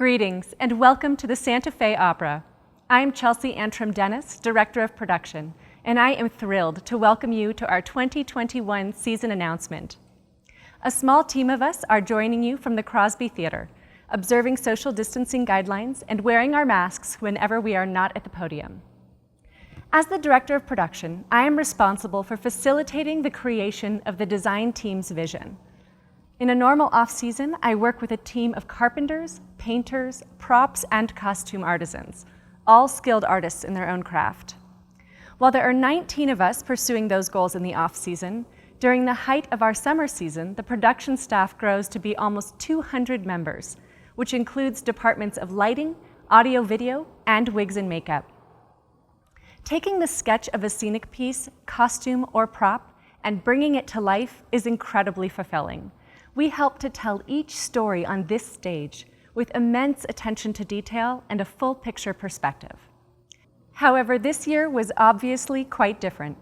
Greetings and welcome to the Santa Fe Opera. I'm Chelsea Antrim-Dennis, Director of Production, and I am thrilled to welcome you to our 2021 season announcement. A small team of us are joining you from the Crosby Theatre, observing social distancing guidelines and wearing our masks whenever we are not at the podium. As the Director of Production, I am responsible for facilitating the creation of the design team's vision. In a normal off-season, I work with a team of carpenters, painters, props, and costume artisans, all skilled artists in their own craft. While there are 19 of us pursuing those goals in the off-season, during the height of our summer season, the production staff grows to be almost 200 members, which includes departments of lighting, audio-video, and wigs and makeup. Taking the sketch of a scenic piece, costume, or prop, and bringing it to life is incredibly fulfilling. We help to tell each story on this stage with immense attention to detail and a full picture perspective. However, this year was obviously quite different.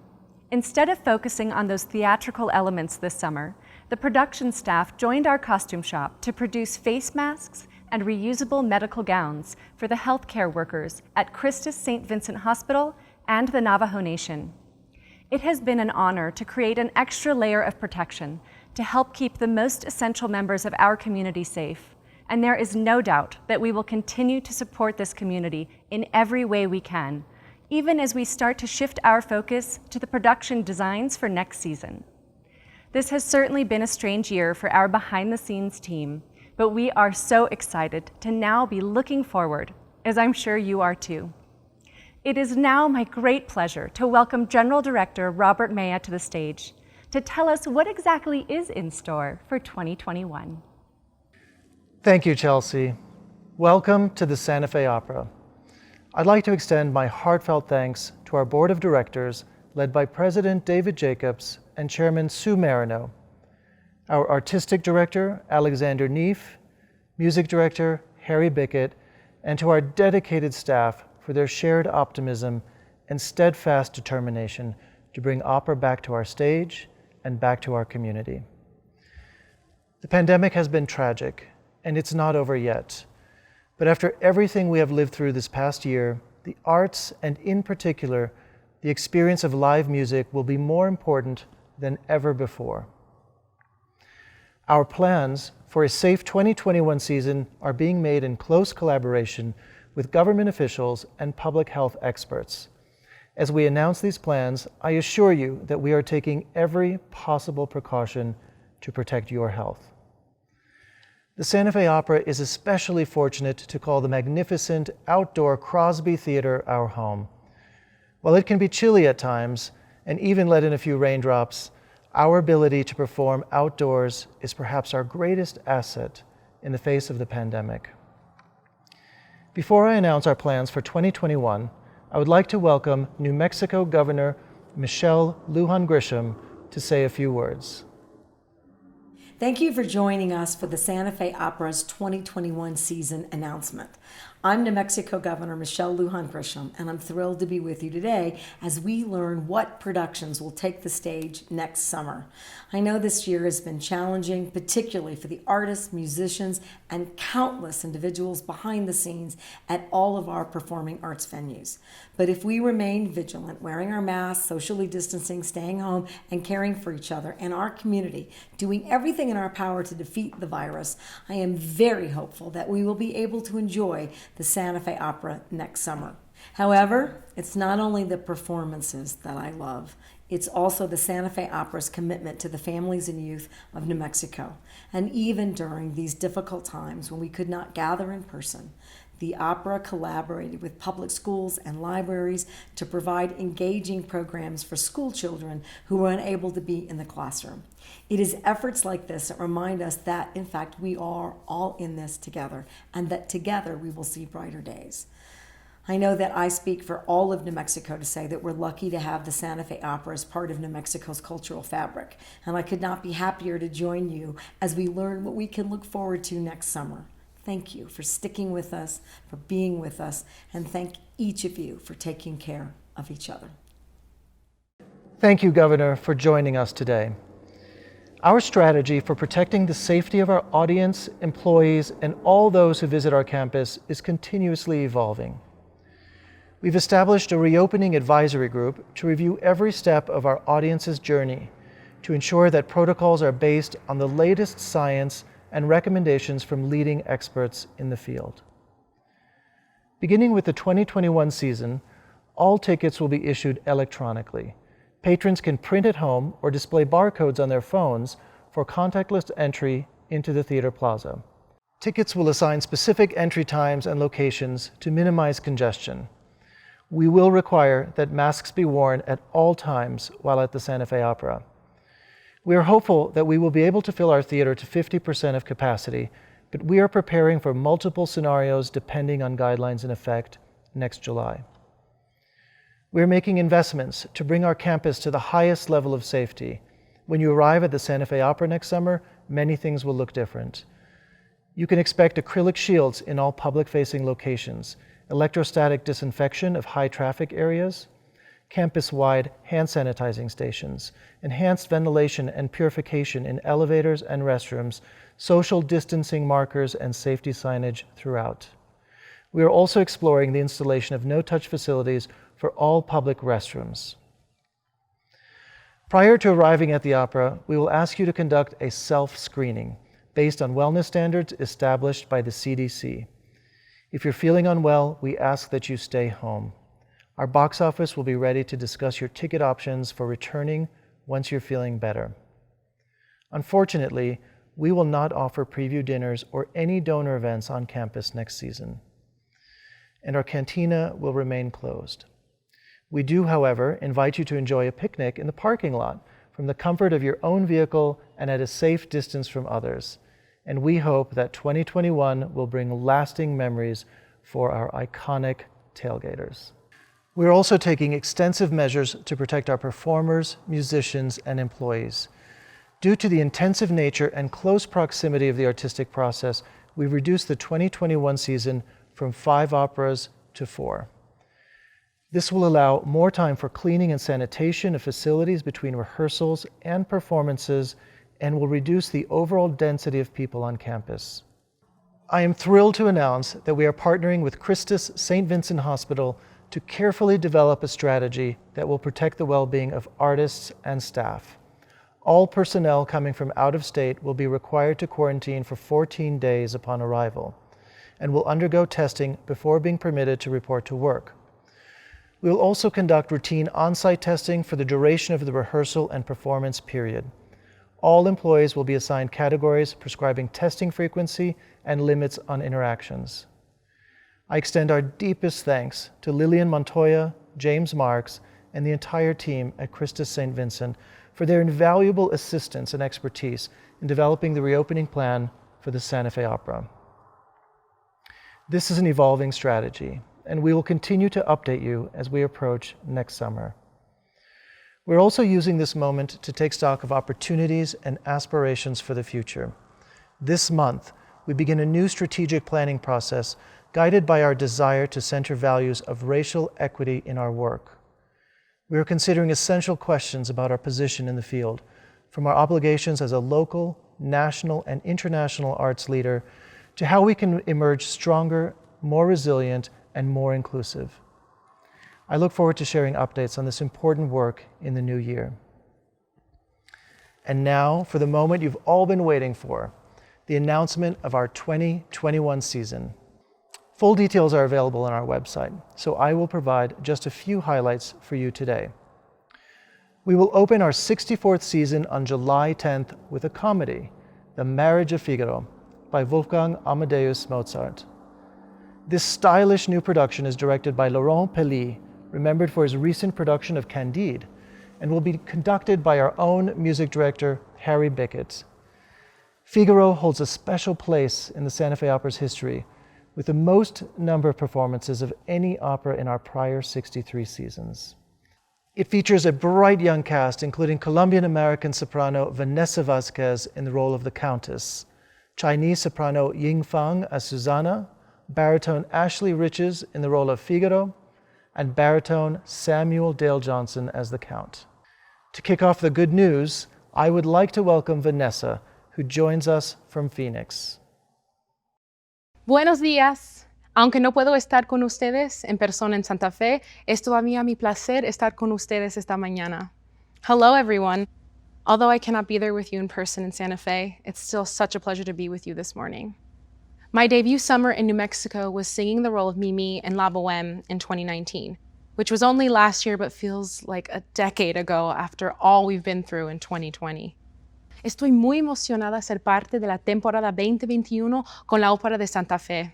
Instead of focusing on those theatrical elements this summer, the production staff joined our costume shop to produce face masks and reusable medical gowns for the healthcare workers at Christus St. Vincent Hospital and the Navajo Nation. It has been an honor to create an extra layer of protection to help keep the most essential members of our community safe, and there is no doubt that we will continue to support this community in every way we can, even as we start to shift our focus to the production designs for next season. This has certainly been a strange year for our behind-the-scenes team, but we are so excited to now be looking forward, as I'm sure you are too. It is now my great pleasure to welcome General Director Robert Maya to the stage to tell us what exactly is in store for 2021. Thank you, Chelsea. Welcome to the Santa Fe Opera. I'd like to extend my heartfelt thanks to our Board of Directors, led by President David Jacobs and Chairman Sue Marino, our Artistic Director, Alexander Neef, Music Director, Harry Bickett, and to our dedicated staff for their shared optimism and steadfast determination to bring opera back to our stage and back to our community. The pandemic has been tragic, and it's not over yet. But after everything we have lived through this past year, the arts, and in particular, the experience of live music, will be more important than ever before. Our plans for a safe 2021 season are being made in close collaboration with government officials and public health experts. As we announce these plans, I assure you that we are taking every possible precaution to protect your health. The Santa Fe Opera is especially fortunate to call the magnificent outdoor Crosby Theatre our home. While it can be chilly at times, and even let in a few raindrops, our ability to perform outdoors is perhaps our greatest asset in the face of the pandemic. Before I announce our plans for 2021, I would like to welcome New Mexico Governor Michelle Lujan Grisham to say a few words. Thank you for joining us for the Santa Fe Opera's 2021 season announcement. I'm New Mexico Governor Michelle Lujan Grisham, and I'm thrilled to be with you today as we learn what productions will take the stage next summer. I know this year has been challenging, particularly for the artists, musicians, and countless individuals behind the scenes at all of our performing arts venues. But if we remain vigilant, wearing our masks, socially distancing, staying home, and caring for each other and our community, doing everything in our power to defeat the virus, I am very hopeful that we will be able to enjoy the Santa Fe Opera next summer. However, it's not only the performances that I love, it's also the Santa Fe Opera's commitment to the families and youth of New Mexico. And even during these difficult times when we could not gather in person, the opera collaborated with public schools and libraries to provide engaging programs for school children who were unable to be in the classroom. It is efforts like this that remind us that, in fact, we are all in this together, and that together we will see brighter days. I know that I speak for all of New Mexico to say that we're lucky to have the Santa Fe Opera as part of New Mexico's cultural fabric, and I could not be happier to join you as we learn what we can look forward to next summer. Thank you for sticking with us, for being with us, and thank each of you for taking care of each other. Thank you, Governor, for joining us today. Our strategy for protecting the safety of our audience, employees, and all those who visit our campus is continuously evolving. We've established a reopening advisory group to review every step of our audience's journey to ensure that protocols are based on the latest science and recommendations from leading experts in the field. Beginning with the 2021 season, all tickets will be issued electronically. Patrons can print at home or display barcodes on their phones for contactless entry into the theater plaza. Tickets will assign specific entry times and locations to minimize congestion. We will require that masks be worn at all times while at the Santa Fe Opera. We are hopeful that we will be able to fill our theater to 50% of capacity, but we are preparing for multiple scenarios depending on guidelines in effect next July. We are making investments to bring our campus to the highest level of safety. When you arrive at the Santa Fe Opera next summer, many things will look different. You can expect acrylic shields in all public-facing locations, electrostatic disinfection of high-traffic areas, campus-wide hand sanitizing stations, enhanced ventilation and purification in elevators and restrooms, social distancing markers, and safety signage throughout. We are also exploring the installation of no-touch facilities for all public restrooms. Prior to arriving at the opera, we will ask you to conduct a self-screening based on wellness standards established by the CDC. If you're feeling unwell, we ask that you stay home. Our box office will be ready to discuss your ticket options for returning once you're feeling better. Unfortunately, we will not offer preview dinners or any donor events on campus next season, and our cantina will remain closed. We do, however, invite you to enjoy a picnic in the parking lot from the comfort of your own vehicle and at a safe distance from others. And we hope that 2021 will bring lasting memories for our iconic tailgaters. We're also taking extensive measures to protect our performers, musicians, and employees. Due to the intensive nature and close proximity of the artistic process, we've reduced the 2021 season from 5 operas to 4. This will allow more time for cleaning and sanitation of facilities between rehearsals and performances and will reduce the overall density of people on campus. I am thrilled to announce that we are partnering with Christus St. Vincent Hospital to carefully develop a strategy that will protect the well-being of artists and staff. All personnel coming from out of state will be required to quarantine for 14 days upon arrival and will undergo testing before being permitted to report to work. We will also conduct routine on-site testing for the duration of the rehearsal and performance period. All employees will be assigned categories prescribing testing frequency and limits on interactions. I extend our deepest thanks to Lillian Montoya, James Marks, and the entire team at Christus St. Vincent for their invaluable assistance and expertise in developing the reopening plan for the Santa Fe Opera. This is an evolving strategy, and we will continue to update you as we approach next summer. We're also using this moment to take stock of opportunities and aspirations for the future. This month, we begin a new strategic planning process guided by our desire to center values of racial equity in our work. We are considering essential questions about our position in the field, from our obligations as a local, national, and international arts leader to how we can emerge stronger, more resilient, and more inclusive. I look forward to sharing updates on this important work in the new year. And now, for the moment you've all been waiting for, the announcement of our 2021 season. Full details are available on our website, so I will provide just a few highlights for you today. We will open our 64th season on July 10th with a comedy, The Marriage of Figaro, by Wolfgang Amadeus Mozart. This stylish new production is directed by Laurent Pelly, remembered for his recent production of Candide, and will be conducted by our own music director, Harry Bickett. Figaro holds a special place in the Santa Fe Opera's history, with the most number of performances of any opera in our prior 63 seasons. It features a bright young cast, including Colombian-American soprano Vanessa Vasquez in the role of the Countess, Chinese soprano Ying Fang as Susanna, baritone Ashley Riches in the role of Figaro, and baritone Samuel Dale Johnson as the Count. To kick off the good news, I would like to welcome Vanessa, who joins us from Phoenix. Buenos días. Aunque no puedo estar con ustedes en persona en Santa Fe, es todavía mi placer estar con ustedes esta mañana. Hello, everyone. Although I cannot be there with you in person in Santa Fe, it's still such a pleasure to be with you this morning. My debut summer in New Mexico was singing the role of Mimi in La Boheme in 2019, which was only last year but feels like a decade ago after all we've been through in 2020. Estoy muy emocionada de ser parte de la temporada 2021 con la Ópera de Santa Fe.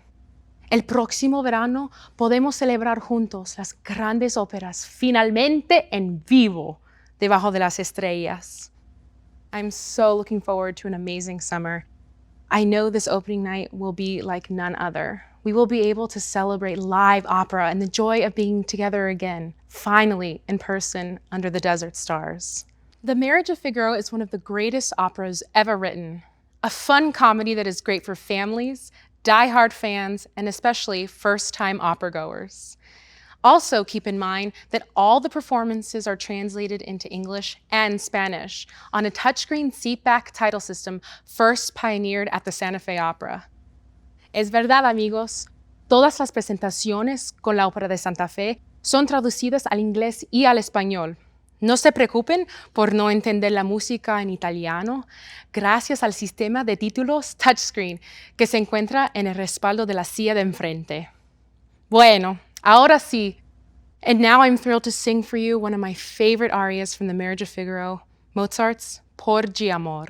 El próximo verano podemos celebrar juntos las grandes óperas finalmente en vivo debajo de las estrellas. I'm so looking forward to an amazing summer. I know this opening night will be like none other. We will be able to celebrate live opera and the joy of being together again, finally in person under the desert stars. The Marriage of Figaro is one of the greatest operas ever written, a fun comedy that is great for families, die-hard fans, and especially first-time opera-goers. Also keep in mind that all the performances are translated into English and Spanish on a touchscreen seatback title system first pioneered at the Santa Fe Opera. Es verdad, amigos, todas las presentaciones con la Ópera de Santa Fe son traducidas al inglés y al español. No se preocupen por no entender la música en italiano, gracias al sistema de títulos touchscreen que se encuentra en el respaldo de la silla de enfrente. Bueno, ahora sí. And now I'm thrilled to sing for you one of my favorite arias from the Marriage of Figaro, Mozart's Porgi Amor.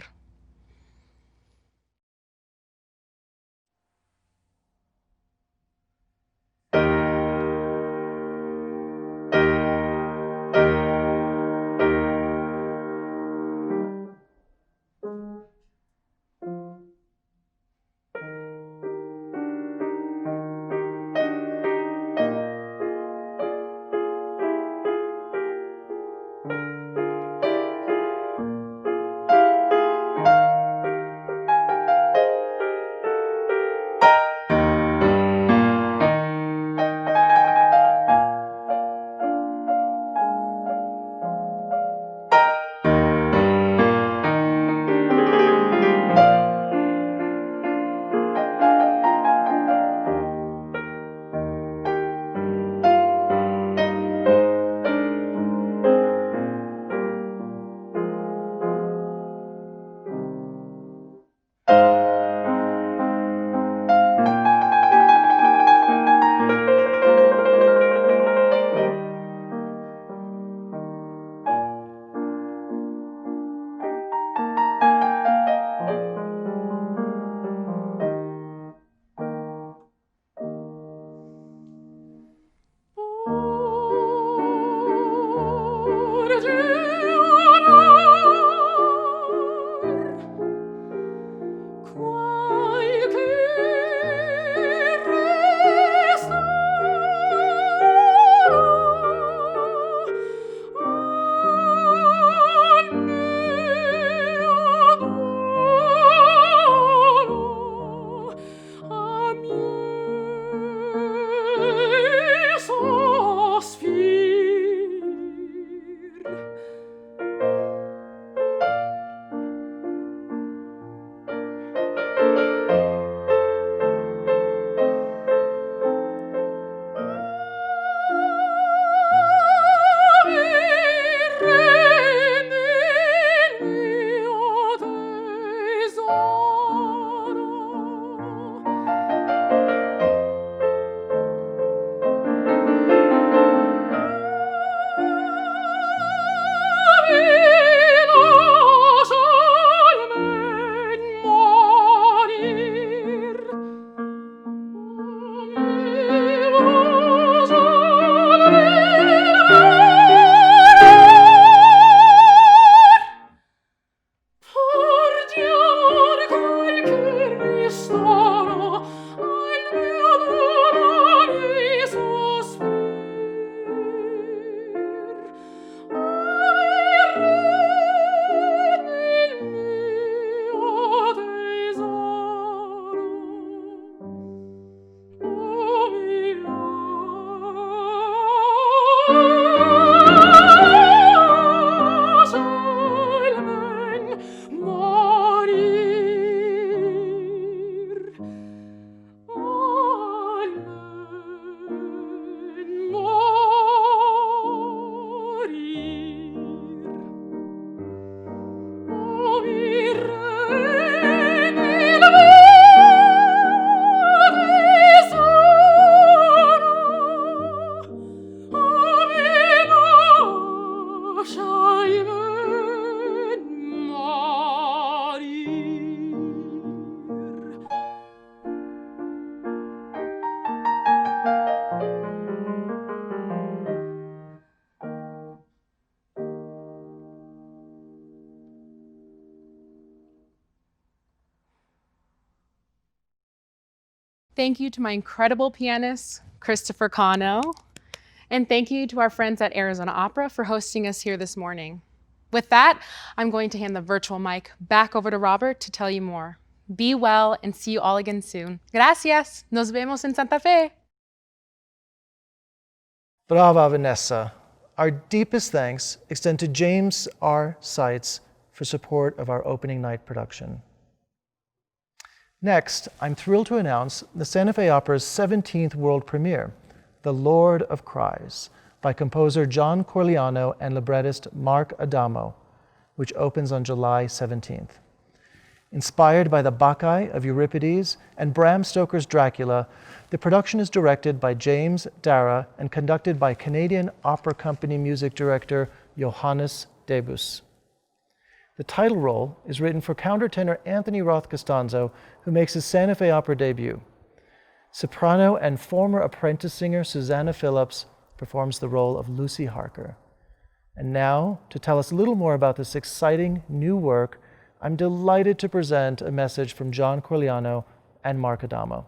Thank you to my incredible pianist, Christopher Cano. And thank you to our friends at Arizona Opera for hosting us here this morning. With that, I'm going to hand the virtual mic back over to Robert to tell you more. Be well and see you all again soon. Gracias. Nos vemos en Santa Fe. Brava, Vanessa. Our deepest thanks extend to James R. Seitz for support of our opening night production. Next, I'm thrilled to announce the Santa Fe Opera's 17th world premiere, The Lord of Cries, by composer John Corigliano and librettist Mark Adamo, which opens on July 17th. Inspired by the Bacchae of Euripides and Bram Stoker's Dracula, the production is directed by James Dara and conducted by Canadian Opera Company music director Johannes Debus. The title role is written for countertenor Anthony Roth Costanzo, who makes his Santa Fe Opera debut. Soprano and former apprentice singer Susanna Phillips performs the role of Lucy Harker. And now, to tell us a little more about this exciting new work, I'm delighted to present a message from John Corigliano and Mark Adamo.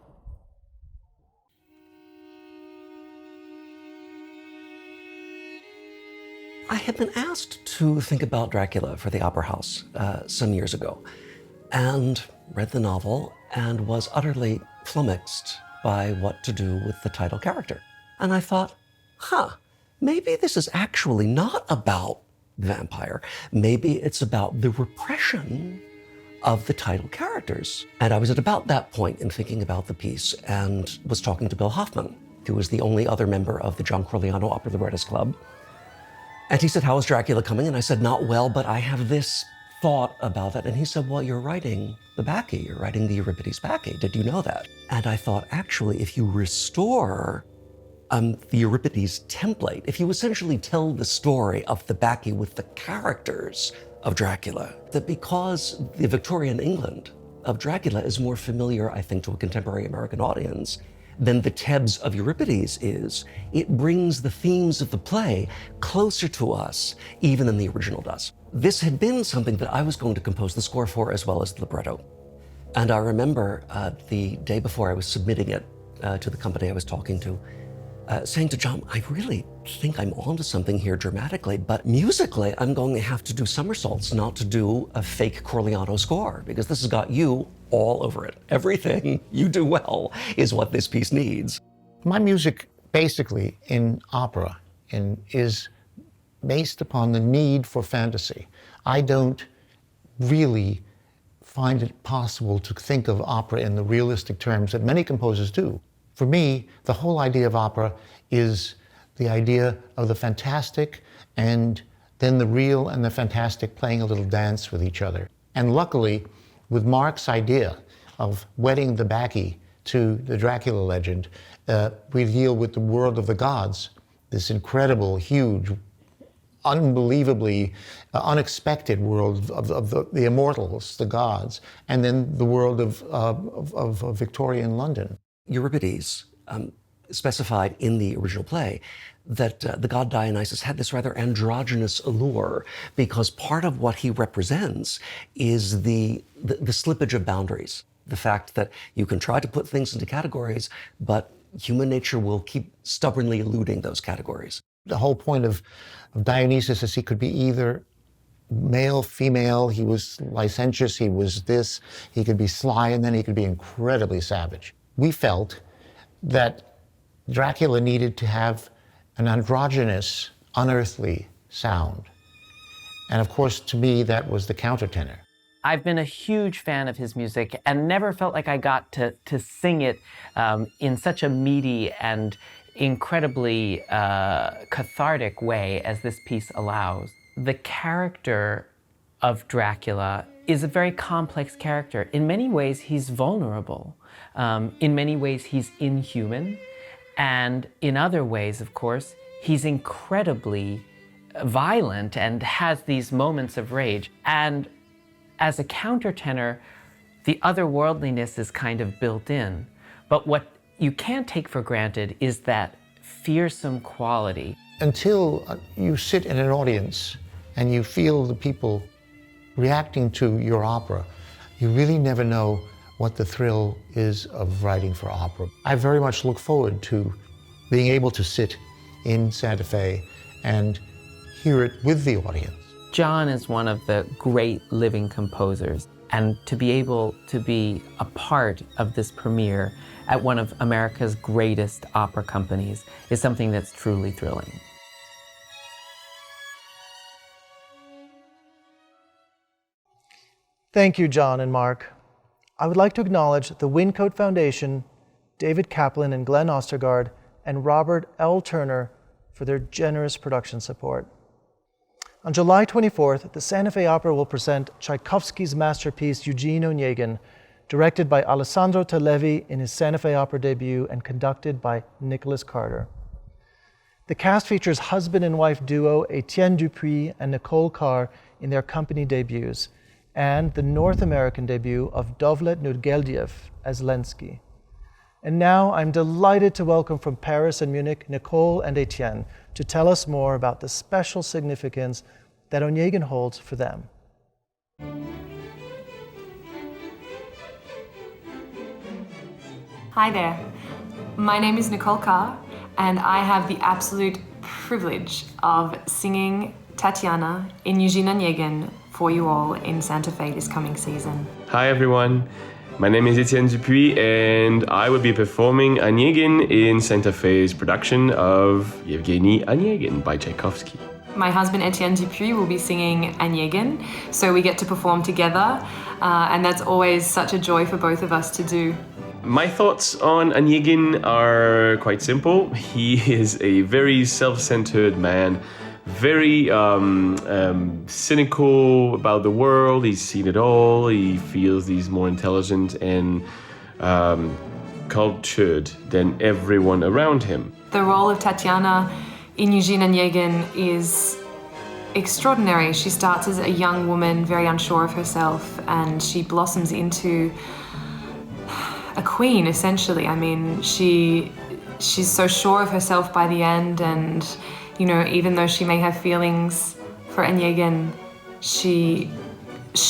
I had been asked to think about Dracula for the Opera House some years ago, and read the novel and was utterly flummoxed by what to do with the title character. And I thought, maybe this is actually not about the vampire. Maybe it's about the repression of the title characters. And I was at about that point in thinking about the piece and was talking to Bill Hoffman, who was the only other member of the John Corigliano Opera Librettist Club. And he said, how is Dracula coming? And I said, not well, but I have this thought about that. And he said, well, you're writing the Bacchae, you're writing the Euripides Bacchae. Did you know that? And I thought, actually, if you restore the Euripides template, if you essentially tell the story of the Bacchae with the characters of Dracula, that because the Victorian England of Dracula is more familiar, I think, to a contemporary American audience than the Thebes of Euripides is, it brings the themes of the play closer to us even than the original does. This had been something that I was going to compose the score for as well as the libretto. And I remember the day before I was submitting it to the company I was talking to, saying to John, I really think I'm onto something here dramatically, but musically I'm going to have to do somersaults, not to do a fake Corigliano score, because this has got you all over it. Everything you do well is what this piece needs. My music, basically, in opera is based upon the need for fantasy. I don't really find it possible to think of opera in the realistic terms that many composers do. For me, the whole idea of opera is the idea of the fantastic and then the real and the fantastic playing a little dance with each other. And luckily, with Mark's idea of wedding the Bacchae to the Dracula legend, we deal with the world of the gods, this incredible, huge, unbelievably unexpected world of the immortals, the gods, and then the world of Victorian London. Euripides specified in the original play that the god Dionysus had this rather androgynous allure because part of what he represents is the slippage of boundaries. The fact that you can try to put things into categories, but human nature will keep stubbornly eluding those categories. The whole point of Dionysus is he could be either male, female, he was licentious, he was this, he could be sly, and then he could be incredibly savage. We felt that Dracula needed to have an androgynous, unearthly sound. And of course, to me, that was the countertenor. I've been a huge fan of his music and never felt like I got to sing it in such a meaty and incredibly cathartic way as this piece allows. The character of Dracula is a very complex character. In many ways, he's vulnerable. In many ways, he's inhuman. And in other ways, of course, he's incredibly violent and has these moments of rage. And as a countertenor, the otherworldliness is kind of built in. But what you can't take for granted is that fearsome quality. Until you sit in an audience and you feel the people reacting to your opera, you really never know what the thrill is of writing for opera. I very much look forward to being able to sit in Santa Fe and hear it with the audience. John is one of the great living composers, and to be able to be a part of this premiere at one of America's greatest opera companies is something that's truly thrilling. Thank you, John and Mark. I would like to acknowledge the Wyncote Foundation, David Kaplan and Glenn Ostergaard, and Robert L. Turner for their generous production support. On July 24th, the Santa Fe Opera will present Tchaikovsky's masterpiece Eugene Onegin, directed by Alessandro Talevi in his Santa Fe Opera debut and conducted by Nicholas Carter. The cast features husband and wife duo Etienne Dupuis and Nicole Carr in their company debuts, and the North American debut of Dovlet Nurgeldiev as Lenski. And now I'm delighted to welcome from Paris and Munich Nicole and Etienne to tell us more about the special significance that Onegin holds for them. Hi there, my name is Nicole Carr, and I have the absolute privilege of singing Tatiana in Eugene Onegin for you all in Santa Fe this coming season. Hi everyone, my name is Etienne Dupuis, and I will be performing Onegin in Santa Fe's production of Yevgeny Onegin by Tchaikovsky. My husband Etienne Dupuis will be singing Onegin, so we get to perform together, and that's always such a joy for both of us to do. My thoughts on Onegin are quite simple. He is a very self-centered man, very cynical about the world. He's seen it all. He feels he's more intelligent and cultured than everyone around him. The role of Tatiana in Eugene Onegin is extraordinary. She starts as a young woman, very unsure of herself, and she blossoms into a queen, essentially. I mean, she's so sure of herself by the end, and you know, even though she may have feelings for Onegin, she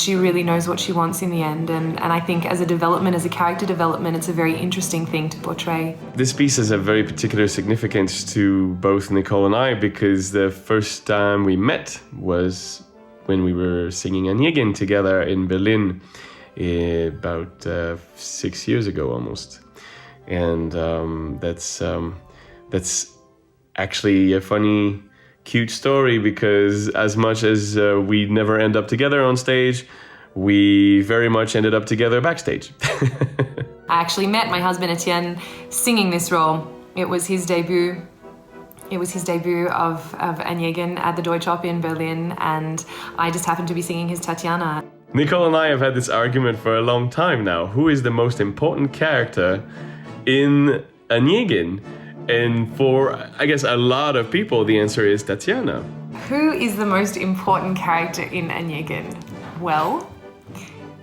really knows what she wants in the end. And I think as a development, as a character development, it's a very interesting thing to portray. This piece has a very particular significance to both Nicole and I, because the first time we met was when we were singing Onegin together in Berlin about 6 years ago almost. And that's actually a funny, cute story, because as much as we never end up together on stage, we very much ended up together backstage. I actually met my husband Etienne singing this role. It was his debut. It was his debut of Onegin at the Deutsche Oper in Berlin, and I just happened to be singing his Tatiana. Nicole and I have had this argument for a long time now. Who is the most important character in Onegin? And for, I guess, a lot of people, the answer is Tatiana. Who is the most important character in Onegin? Well,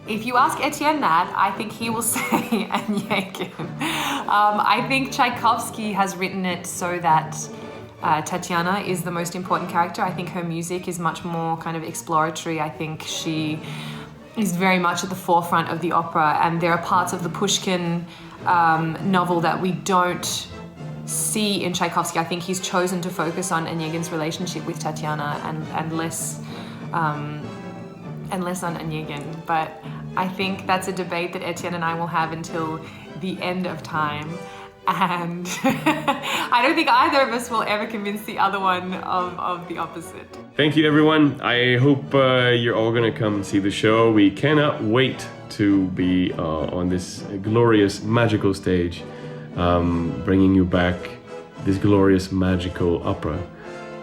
if you ask Etienne that, I think he will say Onegin. I think Tchaikovsky has written it so that Tatiana is the most important character. I think her music is much more kind of exploratory. I think she is very much at the forefront of the opera, and there are parts of the Pushkin novel that we don't see in Tchaikovsky. I think he's chosen to focus on Onegin's relationship with Tatiana and less on Onegin. But I think that's a debate that Etienne and I will have until the end of time. And I don't think either of us will ever convince the other one of the opposite. Thank you, everyone. I hope you're all going to come see the show. We cannot wait to be on this glorious, magical stage, bringing you back this glorious, magical opera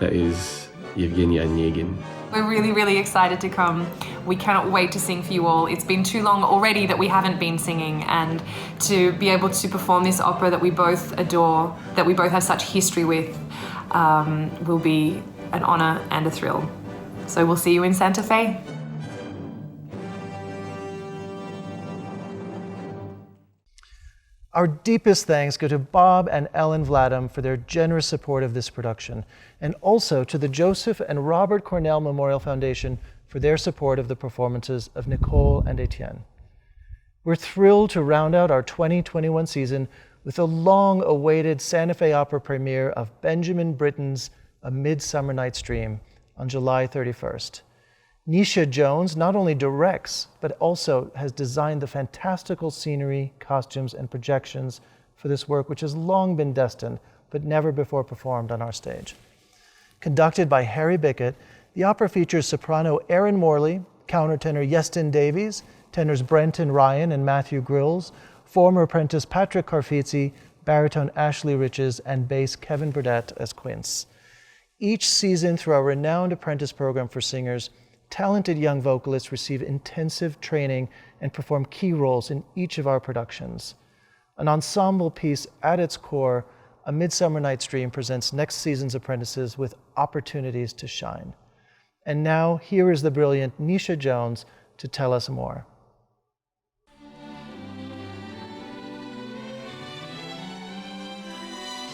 that is Yevgeny Onegin. We're really, really excited to come. We cannot wait to sing for you all. It's been too long already that we haven't been singing, and to be able to perform this opera that we both adore, that we both have such history with, will be an honor and a thrill. So we'll see you in Santa Fe. Our deepest thanks go to Bob and Ellen Vladam for their generous support of this production, and also to the Joseph and Robert Cornell Memorial Foundation for their support of the performances of Nicole and Etienne. We're thrilled to round out our 2021 season with a long-awaited Santa Fe Opera premiere of Benjamin Britten's A Midsummer Night's Dream on July 31st. Nisha Jones not only directs, but also has designed the fantastical scenery, costumes, and projections for this work, which has long been destined, but never before performed on our stage. Conducted by Harry Bickett, the opera features soprano Erin Morley, countertenor Yestin Davies, tenors Brenton Ryan and Matthew Grills, former apprentice Patrick Carfizzi, baritone Ashley Riches, and bass Kevin Burdett as Quince. Each season through our renowned apprentice program for singers, talented young vocalists receive intensive training and perform key roles in each of our productions. An ensemble piece at its core, A Midsummer Night's Dream presents next season's apprentices with opportunities to shine. And now, here is the brilliant Nisha Jones to tell us more.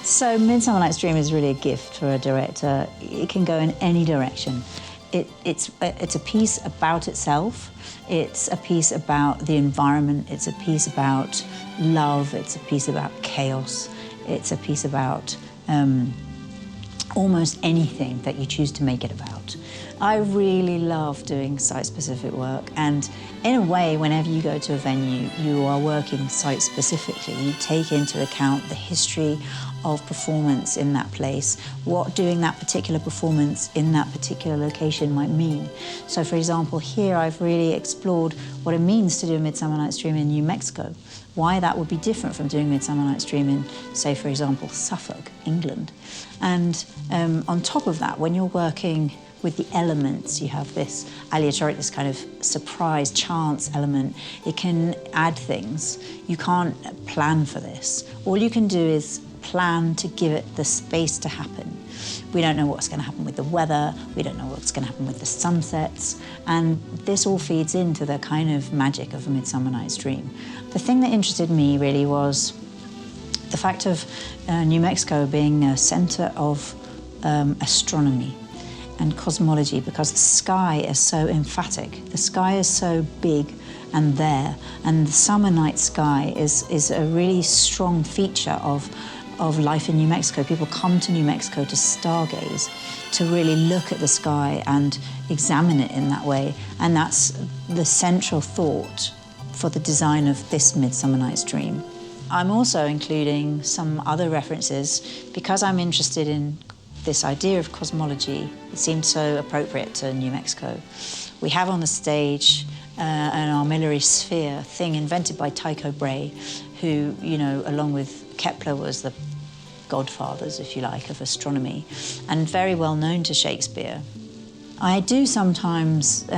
So Midsummer Night's Dream is really a gift for a director. It can go in any direction. It's a piece about itself. It's a piece about the environment. It's a piece about love. It's a piece about chaos. It's a piece about almost anything that you choose to make it about. I really love doing site-specific work, and in a way, whenever you go to a venue, you are working site-specifically. You take into account the history of performance in that place, what doing that particular performance in that particular location might mean. So for example, here I've really explored what it means to do a Midsummer Night's Dream in New Mexico, why that would be different from doing Midsummer Night's Dream in, say, for example, Suffolk, England. And on top of that, when you're working with the elements, you have this aleatoric, this kind of surprise, chance element. It can add things. You can't plan for this. All you can do is plan to give it the space to happen. We don't know what's going to happen with the weather, we don't know what's going to happen with the sunsets, and this all feeds into the kind of magic of A Midsummer Night's Dream. The thing that interested me really was the fact of New Mexico being a center of astronomy and cosmology, because the sky is so emphatic. The sky is so big and there, and the summer night sky is a really strong feature of life in New Mexico. People come to New Mexico to stargaze, to really look at the sky and examine it in that way, and that's the central thought for the design of this Midsummer Night's Dream. I'm also including some other references because I'm interested in this idea of cosmology. It seemed so appropriate to New Mexico. We have on the stage an armillary sphere, thing invented by Tycho Brahe, who, you know, along with Kepler, was the godfathers, if you like, of astronomy, and very well known to Shakespeare. I do sometimes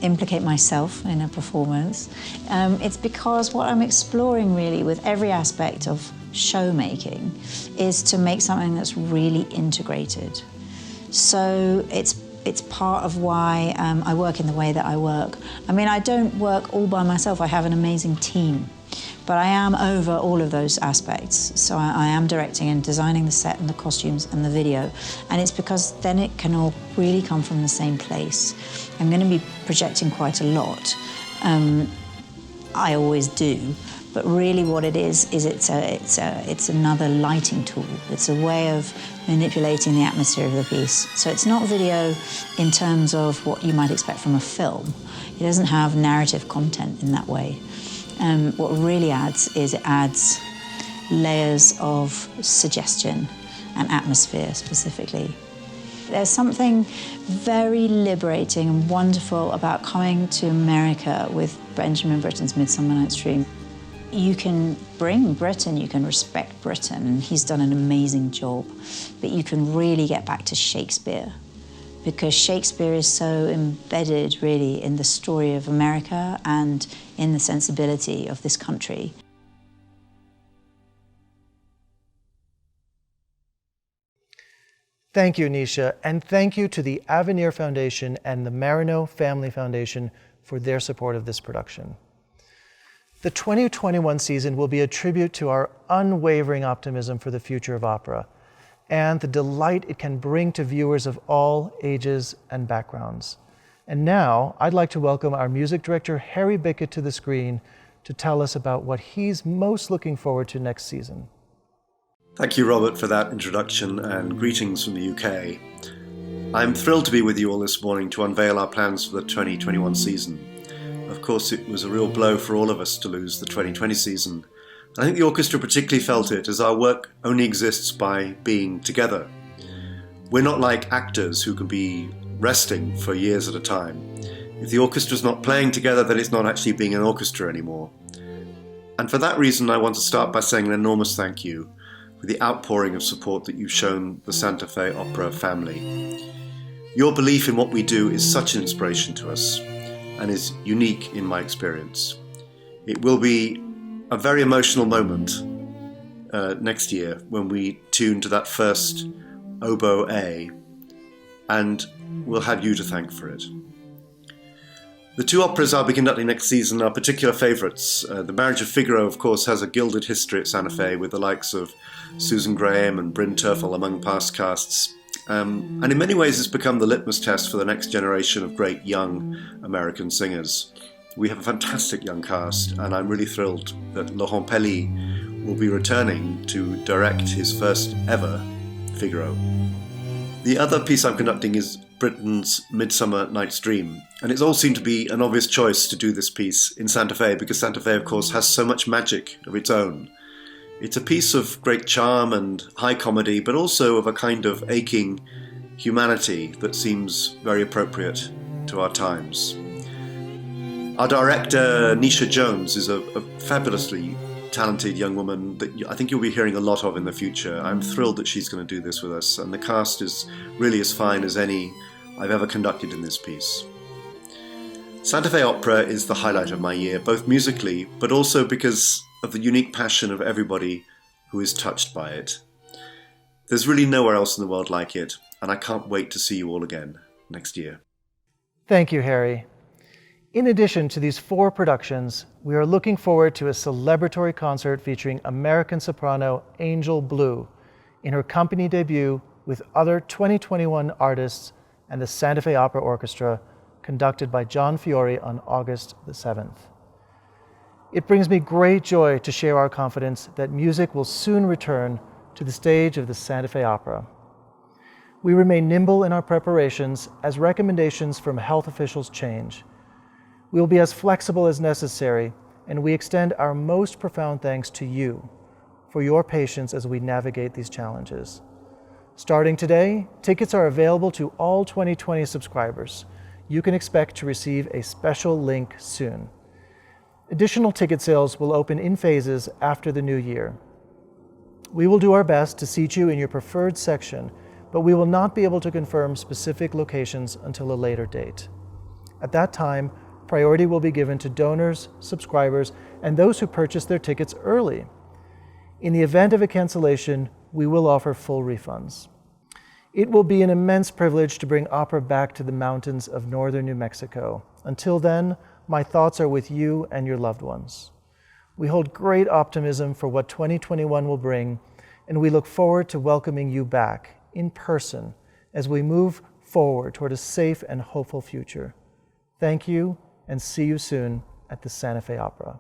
implicate myself in a performance. It's because what I'm exploring really with every aspect of show making is to make something that's really integrated. So it's part of why I work in the way that I work. I mean, I don't work all by myself. I have an amazing team, but I am over all of those aspects. So I am directing and designing the set and the costumes and the video, and it's because then it can all really come from the same place. I'm going to be projecting quite a lot. I always do. But really what it is it's another lighting tool. It's a way of manipulating the atmosphere of the piece. So it's not video in terms of what you might expect from a film. It doesn't have narrative content in that way. What it really adds is it adds layers of suggestion and atmosphere specifically. There's something very liberating and wonderful about coming to America with Benjamin Britten's Midsummer Night's Dream. You can bring Britain, you can respect Britain, and he's done an amazing job, but you can really get back to Shakespeare, because Shakespeare is so embedded really in the story of America and in the sensibility of this country. Thank you, Nisha, and thank you to the Avenir Foundation and the Marino Family Foundation for their support of this production. The 2021 season will be a tribute to our unwavering optimism for the future of opera and the delight it can bring to viewers of all ages and backgrounds. And now, I'd like to welcome our music director, Harry Bickett, to the screen to tell us about what he's most looking forward to next season. Thank you, Robert, for that introduction, and greetings from the UK. I'm thrilled to be with you all this morning to unveil our plans for the 2021 season. Of course, it was a real blow for all of us to lose the 2020 season. I think the orchestra particularly felt it, as our work only exists by being together. We're not like actors who can be resting for years at a time. If the orchestra's not playing together, then it's not actually being an orchestra anymore. And for that reason, I want to start by saying an enormous thank you for the outpouring of support that you've shown the Santa Fe Opera family. Your belief in what we do is such an inspiration to us and is unique in my experience. It will be a very emotional moment next year when we tune to that first oboe A, and we'll have you to thank for it. The two operas I'll be conducting next season are particular favourites. The Marriage of Figaro, of course, has a gilded history at Santa Fe with the likes of Susan Graham and Bryn Terfel among past casts. And in many ways it's become the litmus test for the next generation of great young American singers. We have a fantastic young cast, and I'm really thrilled that Laurent Pelly will be returning to direct his first ever Figaro. The other piece I'm conducting is Britain's Midsummer Night's Dream, and it's all seemed to be an obvious choice to do this piece in Santa Fe because Santa Fe, of course, has so much magic of its own. It's a piece of great charm and high comedy, but also of a kind of aching humanity that seems very appropriate to our times. Our director, Nisha Jones, is a fabulously talented young woman that I think you'll be hearing a lot of in the future. I'm thrilled that she's going to do this with us, and the cast is really as fine as any I've ever conducted in this piece. Santa Fe Opera is the highlight of my year, both musically, but also because of the unique passion of everybody who is touched by it. There's really nowhere else in the world like it, and I can't wait to see you all again next year. Thank you, Harry. In addition to these 4 productions, we are looking forward to a celebratory concert featuring American soprano Angel Blue in her company debut with other 2021 artists and the Santa Fe Opera Orchestra, conducted by John Fiore on August the 7th. It brings me great joy to share our confidence that music will soon return to the stage of the Santa Fe Opera. We remain nimble in our preparations as recommendations from health officials change. We will be as flexible as necessary, and we extend our most profound thanks to you for your patience as we navigate these challenges. Starting today, tickets are available to all 2020 subscribers. You can expect to receive a special link soon. Additional ticket sales will open in phases after the new year. We will do our best to seat you in your preferred section, but we will not be able to confirm specific locations until a later date. At that time, priority will be given to donors, subscribers, and those who purchase their tickets early. In the event of a cancellation, we will offer full refunds. It will be an immense privilege to bring opera back to the mountains of northern New Mexico. Until then, my thoughts are with you and your loved ones. We hold great optimism for what 2021 will bring, and we look forward to welcoming you back in person as we move forward toward a safe and hopeful future. Thank you, and see you soon at the Santa Fe Opera.